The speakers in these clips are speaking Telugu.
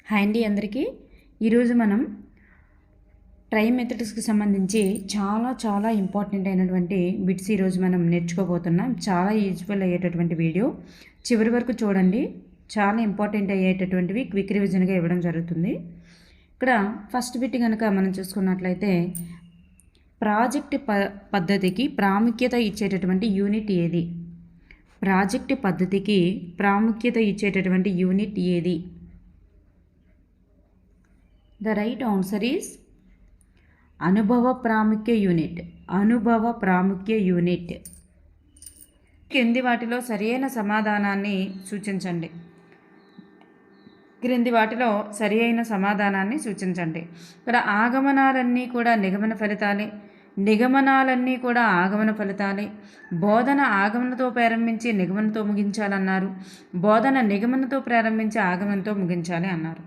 హాయ్ అండి అందరికీ. ఈరోజు మనం ట్రైమెథడ్స్కి సంబంధించి చాలా ఇంపార్టెంట్ అయినటువంటి బిట్స్ ఈరోజు మనం నేర్చుకోబోతున్నాం. చాలా యూజ్ఫుల్ అయ్యేటటువంటి వీడియో, చివరి వరకు చూడండి. చాలా ఇంపార్టెంట్ అయ్యేటటువంటివి క్విక్ రివిజన్గా ఇవ్వడం జరుగుతుంది. ఇక్కడ ఫస్ట్ బిట్ కనుక మనం చూసుకున్నట్లయితే, ప్రాజెక్ట్ పద్ధతికి ప్రాముఖ్యత ఇచ్చేటటువంటి యూనిట్ ఏది? ప్రాజెక్ట్ పద్ధతికి ప్రాముఖ్యత ఇచ్చేటటువంటి యూనిట్ ఏది? The right answer is అనుభవ ప్రాముఖ్య యూనిట్. అనుభవ ప్రాముఖ్య యూనిట్. క్రింది వాటిలో సరియైన సమాధానాన్ని సూచించండి. ఇక్కడ ఆగమనాలన్నీ కూడా నిగమన ఫలితాలే, నిగమనాలన్నీ కూడా ఆగమన ఫలితాలే. బోధన ఆగమనతో ప్రారంభించి నిగమనతో ముగించాలన్నారు. బోధన నిగమనతో ప్రారంభించి ఆగమనతో ముగించాలి అన్నారు.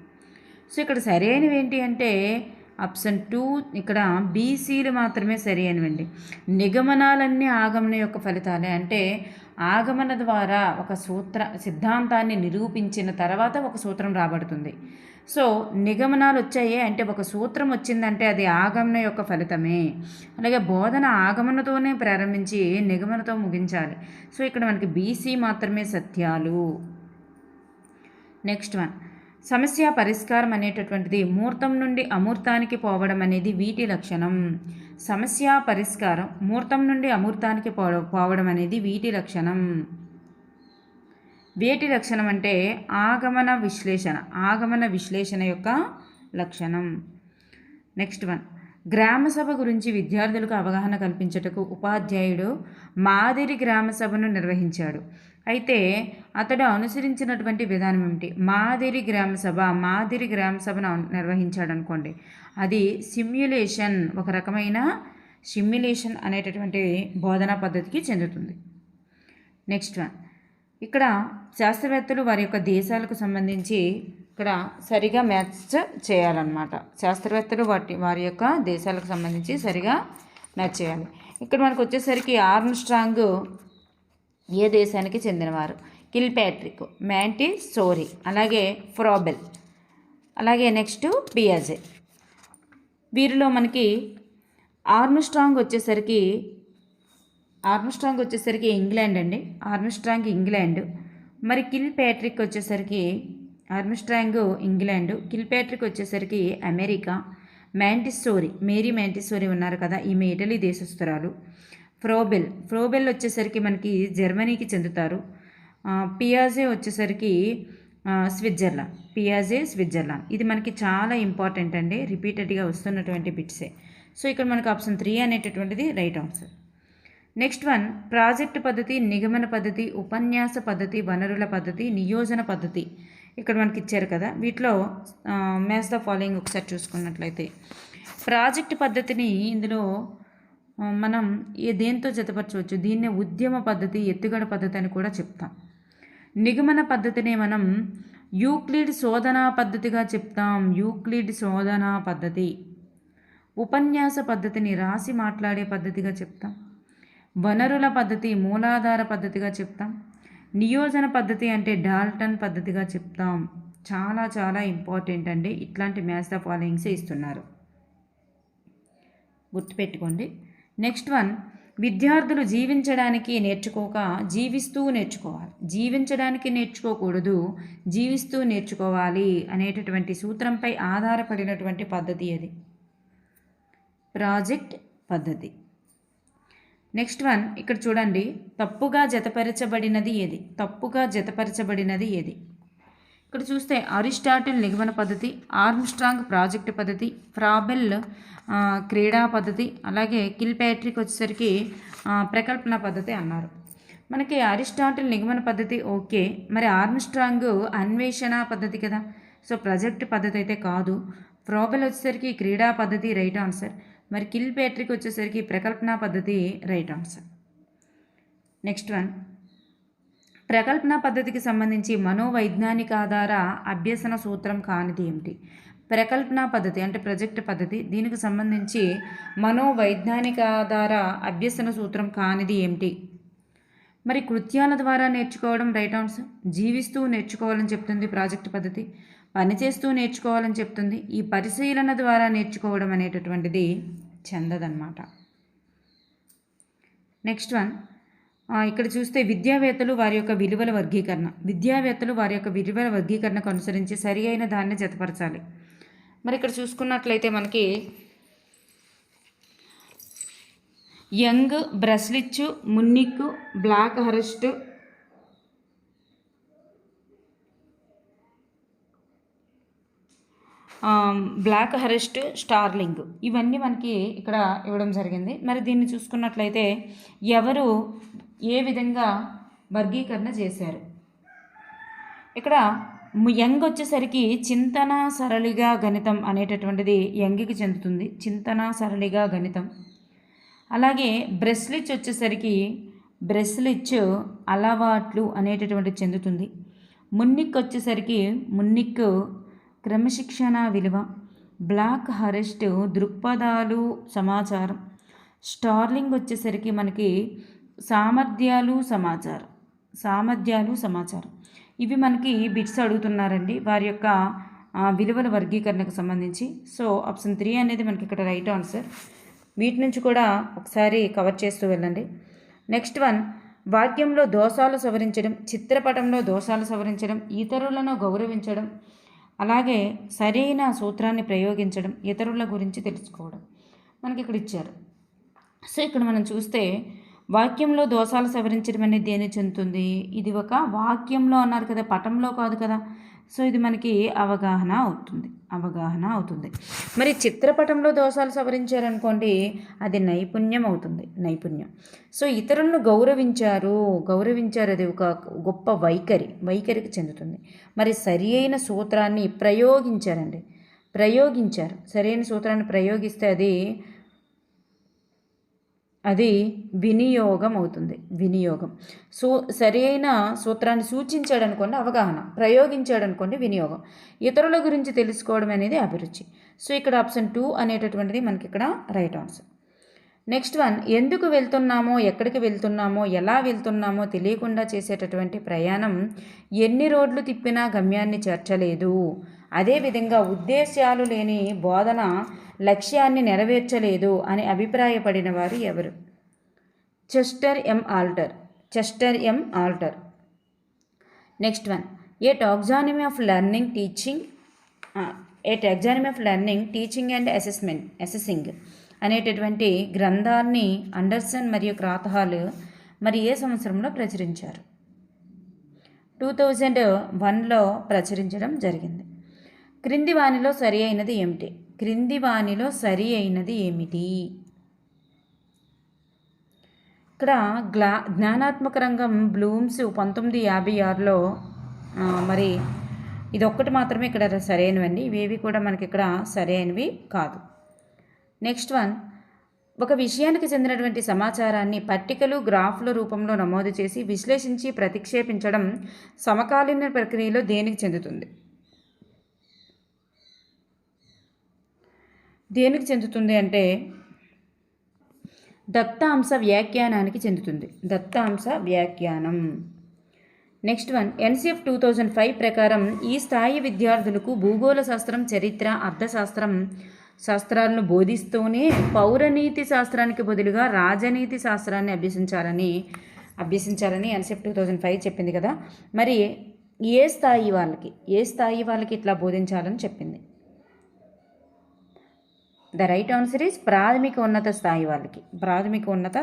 సో ఇక్కడ సరైనవి ఏంటి అంటే ఆప్షన్ 2, ఇక్కడ బీసీలు మాత్రమే సరైనవండి. నిగమనాలన్నీ ఆగమన యొక్క ఫలితాలే, అంటే ఆగమన ద్వారా ఒక సిద్ధాంతాన్ని నిరూపించిన తర్వాత ఒక సూత్రం రాబడుతుంది. సో నిగమనాలు వచ్చాయి అంటే ఒక సూత్రం వచ్చిందంటే అది ఆగమన యొక్క ఫలితమే. అలాగే బోధన ఆగమనతోనే ప్రారంభించి నిగమనతో ముగించాలి. సో ఇక్కడ మనకి బీసీ మాత్రమే సత్యాలు. నెక్స్ట్ వన్, సమస్య పరిష్కారం అనేటటువంటిది మూర్తం నుండి అమూర్తానికి పోవడం అనేది వీటి లక్షణం. సమస్య పరిష్కారం మూర్తం నుండి అమూర్తానికి పోవడం అనేది వీటి లక్షణం. వేటి లక్షణం అంటే ఆగమన విశ్లేషణ యొక్క లక్షణం. నెక్స్ట్ వన్, గ్రామసభ గురించి విద్యార్థులకు అవగాహన కల్పించుటకు ఉపాధ్యాయుడు మాదిరి గ్రామసభను నిర్వహించాడు. అయితే అతడు అనుసరించినటువంటి విధానం ఏమిటి? మాదిరి గ్రామసభను నిర్వహించాడు అనుకోండి, అది సిమ్యులేషన్, ఒక రకమైన సిమ్యులేషన్ అనేటటువంటి బోధనా పద్ధతికి చెందుతుంది. నెక్స్ట్ వన్, ఇక్కడ శాస్త్రవేత్తలు వారి యొక్క దేశాలకు సంబంధించి ఇక్కడ సరిగా మ్యాచ్ చేయాలన్నమాట. శాస్త్రవేత్తలు వారి యొక్క దేశాలకు సంబంధించి సరిగా మ్యాచ్ చేయాలి. ఇక్కడ మనకు వచ్చేసరికి ఆర్మ్స్ట్రాంగ్ ఏ దేశానికి చెందినవారు? కిల్పాట్రిక్, మాంటిసోరీ, అలాగే ఫ్రోబెల్, అలాగే నెక్స్ట్ పియాజే. వీరిలో మనకి ఆర్మ్స్ట్రాంగ్ వచ్చేసరికి ఇంగ్లాండ్ అండి. Armstrong England. మరి కిల్పాట్రిక్ వచ్చేసరికి ఆర్మ్స్ట్రాంగ్ ఇంగ్లాండ్, కిల్పాట్రిక్ వచ్చేసరికి అమెరికా. మేరీ మాంటిసోరీ ఉన్నారు కదా, ఈమె ఇటలీ దేశస్తురాలు. ఫ్రోబెల్ వచ్చేసరికి మనకి జర్మనీకి చెందుతారు. పియాజే వచ్చేసరికి స్విట్జర్లాండ్. ఇది మనకి చాలా ఇంపార్టెంట్ అండి, రిపీటెడ్గా వస్తున్నటువంటి బిట్సే. సో ఇక్కడ మనకు ఆప్షన్ 3 అనేటటువంటిది right answer. Next one, project పద్ధతి, నిగమన పద్ధతి, ఉపన్యాస పద్ధతి, వనరుల పద్ధతి, నియోజన పద్ధతి. ఇక్కడ మనకి ఇచ్చారు కదా, వీటిలో మ్యాచ్ ద ఫాలోయింగ్ ఒకసారి చూసుకున్నట్లయితే, ప్రాజెక్ట్ పద్ధతిని ఇందులో మనం దేంతో జతపరచవచ్చు? దీన్నే ఉద్యమ పద్ధతి, ఎత్తుగడ పద్ధతి అని కూడా చెప్తాం. నిగమన పద్ధతిని మనం యూక్లిడ్ శోధనా పద్ధతిగా చెప్తాం. ఉపన్యాస పద్ధతిని రాసి మాట్లాడే పద్ధతిగా చెప్తాం. వనరుల పద్ధతి మూలాధార పద్ధతిగా చెప్తాం. నియోజన పద్ధతి అంటే డాల్టన్ పద్ధతిగా చెప్తాం. చాలా ఇంపార్టెంట్ అండి. ఇట్లాంటి మ్యాచ్ ద ఫాలోయింగ్సే ఇస్తున్నారు, గుర్తుపెట్టుకోండి. నెక్స్ట్ వన్, విద్యార్థులు జీవించడానికి నేర్చుకోక జీవిస్తూ నేర్చుకోవాలి. జీవించడానికి నేర్చుకోకూడదు, జీవిస్తూ నేర్చుకోవాలి అనేటటువంటి సూత్రంపై ఆధారపడినటువంటి పద్ధతి అది ప్రాజెక్ట్ పద్ధతి. నెక్స్ట్ వన్, ఇక్కడ చూడండి, తప్పుగా జతపరచబడినది ఏది? ఇక్కడ చూస్తే అరిస్టాటిల్ నిగమన పద్ధతి, ఆర్మ్స్ట్రాంగ్ ప్రాజెక్ట్ పద్ధతి, ఫ్రాబెల్ క్రీడా పద్ధతి, అలాగే కిల్పాట్రిక్ వచ్చేసరికి ప్రకల్పన పద్ధతి అన్నారు. మనకి అరిస్టాటిల్ నిగమన పద్ధతి ఓకే, మరి ఆర్మ్స్ట్రాంగ్ అన్వేషణ పద్ధతి కదా, సో ప్రాజెక్ట్ పద్ధతి అయితే కాదు. ఫ్రాబెల్ వచ్చేసరికి క్రీడా పద్ధతి రైట్ ఆన్సర్. మరి కిల్పాట్రిక్ వచ్చేసరికి ప్రకల్పన పద్ధతి రైట్ ఆన్సర్. నెక్స్ట్ వన్, ప్రకల్పన పద్ధతికి సంబంధించి మనోవైజ్ఞానిక ఆధార అభ్యసన సూత్రం కానిది ఏమిటి? ప్రకల్పన పద్ధతి అంటే ప్రాజెక్ట్ పద్ధతి, దీనికి సంబంధించి మనోవైజ్ఞానిక ఆధార అభ్యసన సూత్రం కానిది ఏమిటి? మరి కృత్యాల ద్వారా నేర్చుకోవడం రైట్ ఆన్సర్. జీవిస్తూ నేర్చుకోవాలని చెప్తుంది ప్రాజెక్ట్ పద్ధతి. పనిచేస్తూ నేర్చుకోవాలని చెప్తుంది. ఈ పరిశీలన ద్వారా నేర్చుకోవడం అనేటటువంటిది చెందదన్నమాట. నెక్స్ట్ వన్, ఇక్కడ చూస్తే విద్యావేత్తలు వారి యొక్క విలువల వర్గీకరణకు అనుసరించి సరి అయిన దాన్ని జతపరచాలి. మరి ఇక్కడ చూసుకున్నట్లయితే మనకి యంగ్, బ్రస్లిచ్, మున్నిక్, బ్లాక్ హరెస్ట్, స్టార్లింగ్ ఇవన్నీ మనకి ఇక్కడ ఇవ్వడం జరిగింది. మరి దీన్ని చూసుకున్నట్లయితే ఎవరు ఏ విధంగా వర్గీకరణ చేశారు? ఇక్కడ యంగ్ వచ్చేసరికి చింతన సరళిగా గణితం అనేటటువంటిది యంగ్కి చెందుతుంది, చింతన సరళిగా గణితం. అలాగే బ్రెస్లిచ్ వచ్చేసరికి అలవాట్లు అనేటటువంటిది చెందుతుంది. మున్నిక్ వచ్చేసరికి క్రమశిక్షణ విలువ. బ్లాక్ హరెస్ట్ దృక్పథాలు సమాచారం. స్టార్లింగ్ వచ్చేసరికి మనకి సామర్థ్యాలు సమాచారం. ఇవి మనకి బిట్స్ అడుగుతున్నారండి వారి యొక్క విలువల వర్గీకరణకు సంబంధించి. సో ఆప్షన్ 3 అనేది మనకి ఇక్కడ రైట్ ఆన్సర్. వీటి నుంచి కూడా ఒకసారి కవర్ చేస్తూ వెళ్ళండి. నెక్స్ట్ వన్, వాక్యంలో దోషాలు సవరించడం, చిత్రపటంలో దోషాలు సవరించడం, ఇతరులను గౌరవించడం, అలాగే సరైన సూత్రాన్ని ప్రయోగించడం, ఇతరుల గురించి తెలుసుకోవడం మనకి ఇక్కడ ఇచ్చారు. సో ఇక్కడ మనం చూస్తే వాక్యంలో దోషాలు సవరించడం అనేది దేని చెందుతుంది? ఇది ఒక వాక్యంలో అన్నారు కదా, పటంలో కాదు కదా. సో ఇది మనకి అవగాహన అవుతుంది. మరి చిత్రపటంలో దోషాలు సవరించారనుకోండి, అది నైపుణ్యం అవుతుంది. సో ఇతరులను గౌరవించారు, అది ఒక గొప్ప వైఖరికి చెందుతుంది. మరి సరి అయిన సూత్రాన్ని ప్రయోగించారు. సరైన సూత్రాన్ని ప్రయోగిస్తే అది వినియోగం అవుతుంది. సో సరి అయిన సూత్రాన్ని సూచించాడు అనుకోండి అవగాహన, ప్రయోగించాడు అనుకోండి వినియోగం. ఇతరుల గురించి తెలుసుకోవడం అనేది అభిరుచి. సో ఇక్కడ ఆప్షన్ 2 అనేటటువంటిది మనకి ఇక్కడ రైట్ ఆన్సర్. నెక్స్ట్ వన్, ఎందుకు వెళ్తున్నామో, ఎక్కడికి వెళ్తున్నామో, ఎలా వెళ్తున్నామో తెలియకుండా చేసేటటువంటి ప్రయాణం ఎన్ని రోడ్లు తిప్పినా గమ్యాన్ని చేర్చలేదు. అదేవిధంగా ఉద్దేశాలు లేని బోధన లక్ష్యాన్ని నెరవేర్చలేదు అని అభిప్రాయపడిన వారు ఎవరు? Chester M Alter. Next one, a taxonomy of learning teaching and assessing అనేటటువంటి గ్రంథాన్ని అండర్సన్ మరియు క్రాత్హాల్ మరి ఏ సంవత్సరంలో ప్రచురించారు? 2001లో ప్రచురించడం జరిగింది. క్రింది వానిలో సరి అయినది ఏమిటి? ఇక్కడ జ్ఞానాత్మక రంగం బ్లూమ్స్ 1956లో మరి ఇది ఒక్కటి మాత్రమే ఇక్కడ సరైనవండి, ఇవేవి కూడా మనకి ఇక్కడ సరైనవి కాదు. నెక్స్ట్ వన్, ఒక విషయానికి చెందినటువంటి సమాచారాన్ని పట్టికలు, గ్రాఫ్ల రూపంలో నమోదు చేసి విశ్లేషించి ప్రతిక్షేపించడం సమకాలీన ప్రక్రియలో దేనికి చెందుతుంది అంటే దత్తాంశ వ్యాఖ్యానానికి చెందుతుంది. నెక్స్ట్ వన్, NCF 2005 ప్రకారం ఈ స్థాయి విద్యార్థులకు భూగోళ శాస్త్రం, చరిత్ర, శాస్త్రాలను బోధిస్తూనే పౌరనీతి శాస్త్రానికి బదులుగా రాజనీతి శాస్త్రాన్ని అభ్యసించాలని NCF 2005 చెప్పింది కదా. మరి ఏ స్థాయి వాళ్ళకి ఇట్లా బోధించాలని చెప్పింది? ద రైట్ ఆన్సర్ ఈజ్ ప్రాథమిక ఉన్నత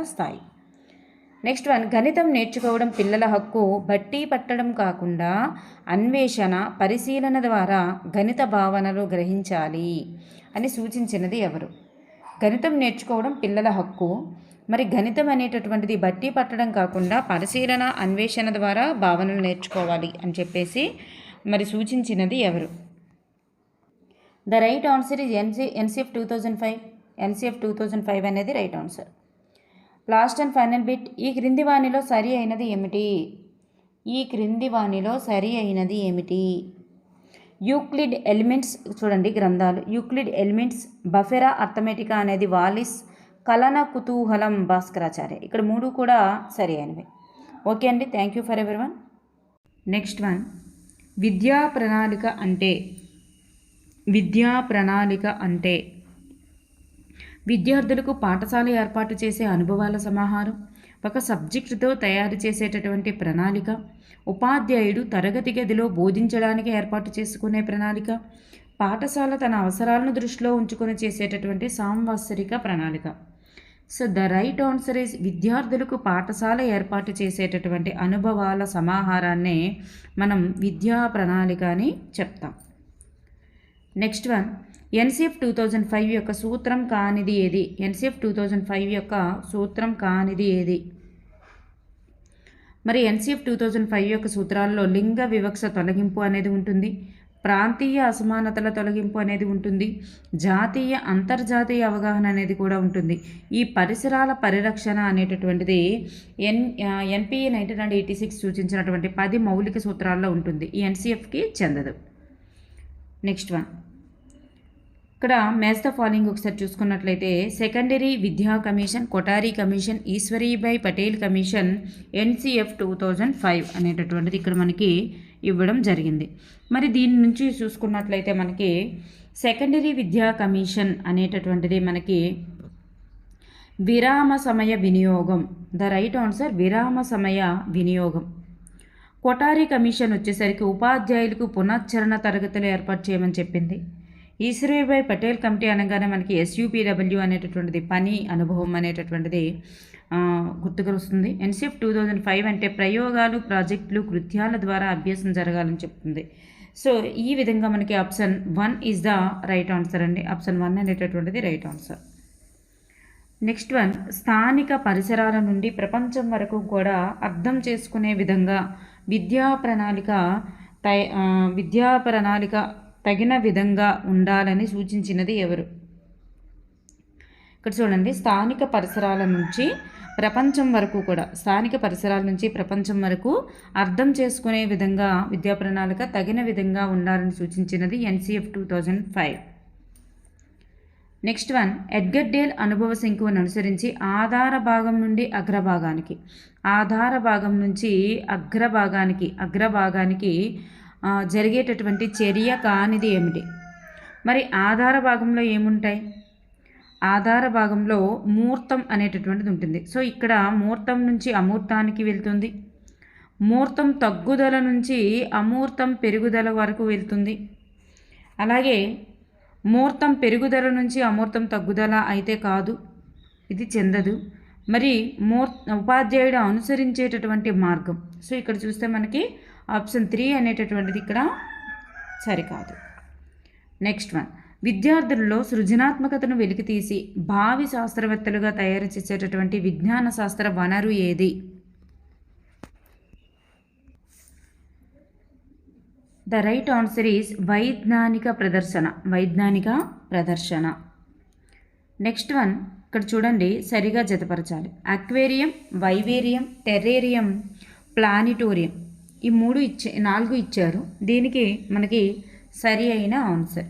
స్థాయి. నెక్స్ట్ వన్, గణితం నేర్చుకోవడం పిల్లల హక్కు. బట్టి పట్టడం కాకుండా అన్వేషణ, పరిశీలన ద్వారా గణిత భావనలు గ్రహించాలి అని సూచించినది ఎవరు? గణితం నేర్చుకోవడం పిల్లల హక్కు. మరి గణితం అనేటటువంటిది బట్టి పట్టడం కాకుండా పరిశీలన, అన్వేషణ ద్వారా భావనలు నేర్చుకోవాలి అని చెప్పేసి మరి సూచించినది ఎవరు? The right answer is NCF 2005 అనేది right answer. Last and final bit, ఈ క్రింది వానిలో సరి అయినది ఏమిటి? యూక్లిడ్ ఎలిమెంట్స్ చూడండి గ్రంథాలు. యూక్లిడ్ ఎలిమెంట్స్, బఫెరా అర్థమెటికా అనేది వాలిస్, కలన కుతూహలం భాస్కరాచార్య. ఇక్కడ 3 కూడా సరి అయినవి. ఓకే అండి, thank you for everyone. Next one, విద్యా ప్రణాళిక అంటే విద్యా ప్రణాళిక అంటే విద్యార్థులకు పాఠశాల ఏర్పాటు చేసే అనుభవాల సమాహారం, ఒక సబ్జెక్టుతో తయారు చేసేటటువంటి ప్రణాళిక, ఉపాధ్యాయుడు తరగతి గదిలో బోధించడానికి ఏర్పాటు చేసుకునే ప్రణాళిక, పాఠశాల తన అవసరాలను దృష్టిలో ఉంచుకొని చేసేటటువంటి సాంవత్సరిక ప్రణాళిక. So the right answer is విద్యార్థులకు పాఠశాల ఏర్పాటు చేసేటటువంటి అనుభవాల సమాహారాన్నే మనం విద్యా ప్రణాళిక అని చెప్తాం. నెక్స్ట్ వన్, ఎన్సిఎఫ్ 2005 యొక్క సూత్రం కానిది ఏది? ఎన్సిఎఫ్ 2005 యొక్క సూత్రం కానిది ఏది? మరి ఎన్సిఎఫ్ 2005 యొక్క సూత్రాల్లో లింగ వివక్ష తొలగింపు అనేది ఉంటుంది, ప్రాంతీయ అసమానతల తొలగింపు అనేది ఉంటుంది, జాతీయ అంతర్జాతీయ అవగాహన అనేది కూడా ఉంటుంది. ఈ పరిసరాల పరిరక్షణ అనేటటువంటిది ఎన్పిఏ 1986 సూచించినటువంటి 10 మౌలిక సూత్రాల్లో ఉంటుంది. ఈ ఎన్సిఎఫ్కి చెందదు. నెక్స్ట్ వన్, ఇక్కడ మ్యాచ్ ద ఫాలోయింగ్ ఒకసారి చూసుకున్నట్లయితే సెకండరీ విద్యా commission, Kothari commission, Ishwarbhai Patel commission, NCF 2005 అనేటటువంటిది ఇక్కడ మనకి ఇవ్వడం జరిగింది. మరి దీని నుంచి చూసుకున్నట్లయితే మనకి సెకండరీ విద్యా కమిషన్ అనేటటువంటిది మనకి విరామ సమయ వినియోగం, ద రైట్ ఆన్సర్ విరామ సమయ వినియోగం. కొఠారీ కమిషన్ వచ్చేసరికి ఉపాధ్యాయులకు పునశ్చరణ తరగతులు ఏర్పాటు చేయమని చెప్పింది. ఈశ్వరీభాయ్ పటేల్ కమిటీ అనగానే మనకి ఎస్యూపీడబ్ల్యూ అనేటటువంటిది పని అనుభవం అనేటటువంటిది గుర్తుకు వస్తుంది. ఎన్సిఎఫ్ 2005 అంటే ప్రయోగాలు, ప్రాజెక్టులు, కృత్యాల ద్వారా అభ్యాసం జరగాలని చెప్తుంది. సో ఈ విధంగా మనకి option 1 is the right answer అండి. ఆప్షన్ 1 అనేటటువంటిది రైట్ ఆన్సర్. నెక్స్ట్ వన్, స్థానిక పరిసరాల నుండి ప్రపంచం వరకు కూడా అర్థం చేసుకునే విధంగా విద్యా ప్రణాళిక తగిన విధంగా ఉండాలని సూచించినది ఎవరు? ఇక్కడ చూడండి, స్థానిక పరిసరాల నుంచి ప్రపంచం వరకు అర్థం చేసుకునే విధంగా విద్యా ప్రణాళిక తగిన విధంగా ఉండాలని సూచించినది NCF 2005. Next one, Edgar Dale అనుభవ శంకువును అనుసరించి ఆధార భాగం నుండి అగ్రభాగానికి జరిగేటటువంటి చర్య కానిది ఏమిటి? మరి ఆధార భాగంలో ఏముంటాయి? ఆధార భాగంలో మూర్తం అనేటటువంటిది ఉంటుంది. సో ఇక్కడ మూర్తం నుంచి అమూర్తానికి వెళ్తుంది, మూర్తం తగ్గుదల నుంచి అమూర్తం పెరుగుదల వరకు వెళ్తుంది. అలాగే మూర్తం పెరుగుదల నుంచి అమూర్తం తగ్గుదల అయితే కాదు, ఇది చెందదు. మరి ఉపాధ్యాయుడు అనుసరించేటటువంటి మార్గం, సో ఇక్కడ చూస్తే మనకి ఆప్షన్ 3 అనేటటువంటిది ఇక్కడ సరికాదు. నెక్స్ట్ వన్, విద్యార్థుల్లో సృజనాత్మకతను వెలికితీసి భావి శాస్త్రవేత్తలుగా తయారు చేసేటటువంటి విజ్ఞాన శాస్త్ర వనరు ఏది? ద రైట్ ఆన్సర్ ఈజ్ వైజ్ఞానిక ప్రదర్శన. నెక్స్ట్ వన్, ఇక్కడ చూడండి, సరిగా జతపరచాలి. అక్వేరియం, వైవేరియం, టెర్రేరియం, ప్లానిటోరియం, ఈ 4 ఇచ్చారు. దీనికి మనకి సరి అయిన ఆన్సర్.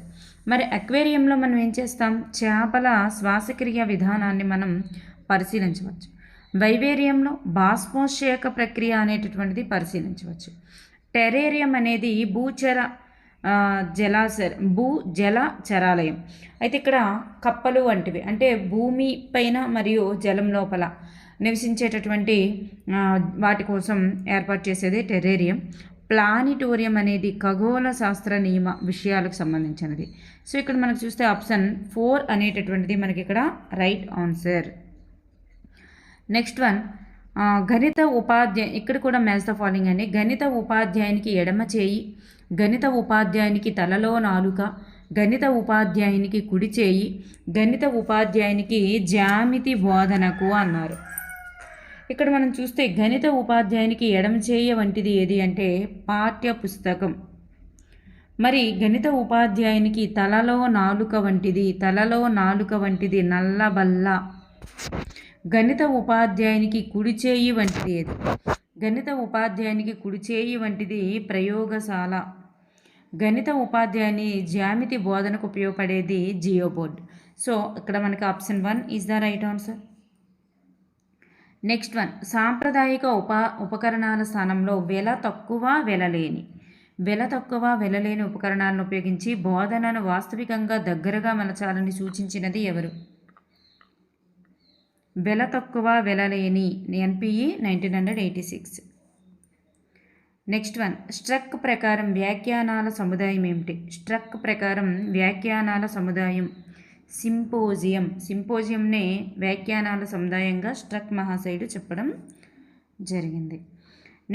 మరి అక్వేరియంలో మనం ఏం చేస్తాం? చేపల శ్వాసక్రియ విధానాన్ని మనం పరిశీలించవచ్చు. వైవేరియంలో బాష్పోత్సేక ప్రక్రియ అనేటటువంటిది పరిశీలించవచ్చు. టెరేరియం అనేది జల చరాలయం. అయితే ఇక్కడ కప్పలు వంటివి, అంటే భూమి పైన మరియు జలం లోపల నివసించేటటువంటి వాటి కోసం ఏర్పాటు చేసేది టెరేరియం. ప్లానిటోరియం అనేది ఖగోళ శాస్త్ర నియమ విషయాలకు సంబంధించినది. సో ఇక్కడ మనకు చూస్తే ఆప్షన్ 4 అనేటటువంటిది మనకి ఇక్కడ రైట్ ఆన్సర్. నెక్స్ట్ వన్, గణిత ఉపాధ్యాయ, ఇక్కడ కూడా మ్యాచ్ ద ఫాలోయింగ్ అండి. గణిత ఉపాధ్యాయునికి ఎడమ చేయి, గణిత ఉపాధ్యాయునికి తలలో నాలుక, గణిత ఉపాధ్యాయునికి కుడి చేయి, గణిత ఉపాధ్యాయునికి జ్యామితి బోధనకు అన్నారు. ఇక్కడ మనం చూస్తే గణిత ఉపాధ్యాయునికి ఎడమ చేయ వంటిది ఏది అంటే పాఠ్య పుస్తకం. మరి గణిత ఉపాధ్యాయునికి తలలో నాలుక వంటిది నల్లబల్ల. గణిత ఉపాధ్యాయునికి కుడి చేయి వంటిది ఏది? గణిత ఉపాధ్యాయునికి కుడి చేయి వంటిది ప్రయోగశాల. గణిత ఉపాధ్యాయుని జ్యామితి బోధనకు ఉపయోగపడేది జియోబోర్డ్. సో ఇక్కడ మనకి option 1 is the right answer. Next one, సాంప్రదాయిక ఉపకరణాల స్థానంలో వెల తక్కువ, వెల లేని. వెల తక్కువ వెలలేని ఉపకరణాలను ఉపయోగించి బోధనను వాస్తవికంగా దగ్గరగా మలచాలని సూచించినది ఎవరు? వెల తక్కువ వెలలేని, ఎన్పిఈ 1986. నెక్స్ట్ వన్, స్ట్రక్ ప్రకారం వ్యాఖ్యానాల సముదాయం ఏమిటి? స్ట్రక్ ప్రకారం వ్యాఖ్యానాల సముదాయం సింపోజియం. సింపోజియంనే వ్యాఖ్యానాల సముదాయంగా స్ట్రక్ మహాశయుడు చెప్పడం జరిగింది.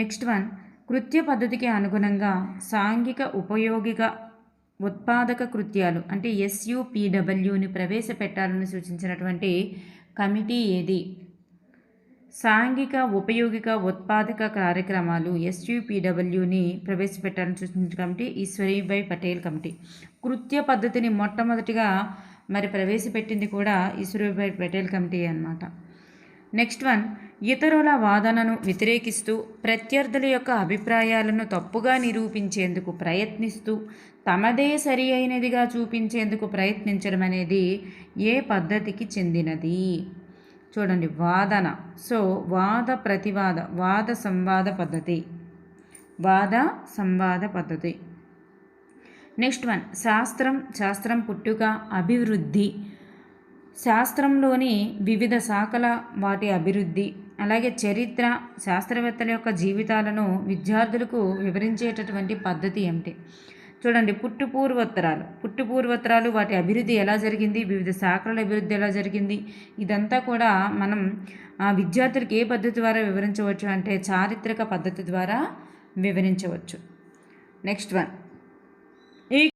నెక్స్ట్ వన్, కృత్య పద్ధతికి అనుగుణంగా సాంఘిక ఉపయోగిక ఉత్పాదక కృత్యాలు అంటే SUPWని ప్రవేశపెట్టాలని సూచించినటువంటి కమిటీ ఏది? సాంఘిక ఉపయోగిక ఉత్పాదక కార్యక్రమాలు SUPWని ప్రవేశపెట్టాలని సూచించిన కమిటీ ఈశ్వరీభాయ్ పటేల్ కమిటీ. కృత్య పద్ధతిని మొట్టమొదటిగా మరి ప్రవేశపెట్టింది కూడా ఈశ్వరీభాయ్ పటేల్ కమిటీ అన్నమాట. నెక్స్ట్ వన్, ఇతరుల వాదనను వ్యతిరేకిస్తూ ప్రత్యర్థుల యొక్క అభిప్రాయాలను తప్పుగా నిరూపించేందుకు ప్రయత్నిస్తూ తమదే సరి అయినదిగా చూపించేందుకు ప్రయత్నించడం అనేది ఏ పద్ధతికి చెందినది? చూడండి, వాదన. సో వాద ప్రతివాద, వాద సంవాద పద్ధతి, వాద సంవాద పద్ధతి. నెక్స్ట్ వన్, శాస్త్రం పుట్టుక, అభివృద్ధి. శాస్త్రంలోని వివిధ శాఖల వాటి అభివృద్ధి, అలాగే చరిత్ర, శాస్త్రవేత్తల యొక్క జీవితాలను విద్యార్థులకు వివరించేటటువంటి పద్ధతి ఏమిటి? చూడండి, పుట్టుపూర్వోత్తరాలు వాటి అభివృద్ధి ఎలా జరిగింది, వివిధ శాఖల అభివృద్ధి ఎలా జరిగింది, ఇదంతా కూడా మనం విద్యార్థులకు ఏ పద్ధతి ద్వారా వివరించవచ్చు అంటే చారిత్రక పద్ధతి ద్వారా వివరించవచ్చు. Next one,